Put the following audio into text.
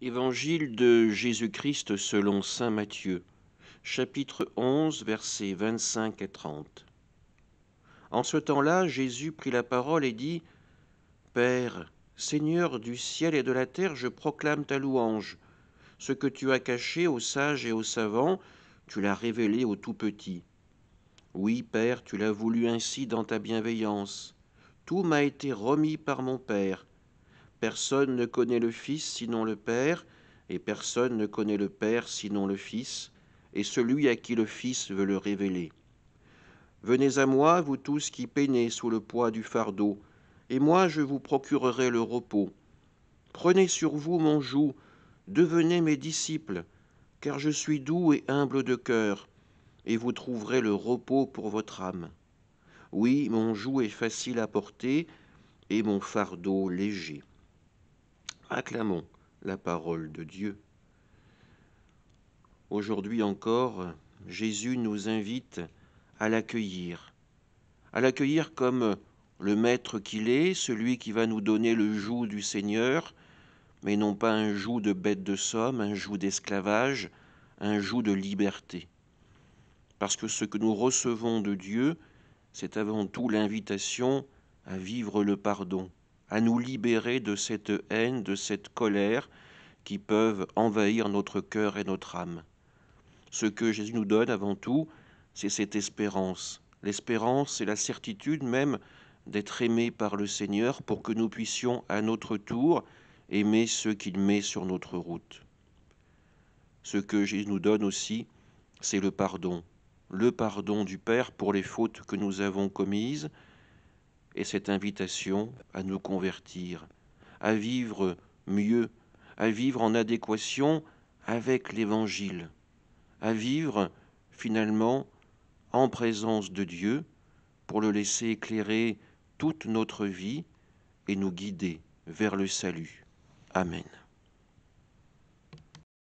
Évangile de Jésus-Christ selon saint Matthieu, chapitre 11, versets 25 et 30. En ce temps-là, Jésus prit la parole et dit : Père, Seigneur du ciel et de la terre, je proclame ta louange. Ce que tu as caché aux sages et aux savants, tu l'as révélé aux tout-petits. Oui, Père, tu l'as voulu ainsi dans ta bienveillance. Tout m'a été remis par mon Père. Personne ne connaît le Fils sinon le Père, et personne ne connaît le Père sinon le Fils, et celui à qui le Fils veut le révéler. Venez à moi, vous tous qui peinez sous le poids du fardeau, et moi je vous procurerai le repos. Prenez sur vous mon joug, devenez mes disciples, car je suis doux et humble de cœur, et vous trouverez le repos pour votre âme. Oui, mon joug est facile à porter, et mon fardeau léger. Acclamons la parole de Dieu. Aujourd'hui encore, Jésus nous invite à l'accueillir comme le Maître qu'il est, celui qui va nous donner le joug du Seigneur, mais non pas un joug de bête de somme, un joug d'esclavage, un joug de liberté. Parce que ce que nous recevons de Dieu, c'est avant tout l'invitation à vivre le pardon, à nous libérer de cette haine, de cette colère qui peuvent envahir notre cœur et notre âme. Ce que Jésus nous donne avant tout, c'est cette espérance. L'espérance, c'est la certitude même d'être aimé par le Seigneur pour que nous puissions à notre tour aimer ceux qu'il met sur notre route. Ce que Jésus nous donne aussi, c'est le pardon du Père pour les fautes que nous avons commises, et cette invitation à nous convertir, à vivre mieux, à vivre en adéquation avec l'Évangile, à vivre finalement en présence de Dieu pour le laisser éclairer toute notre vie et nous guider vers le salut. Amen.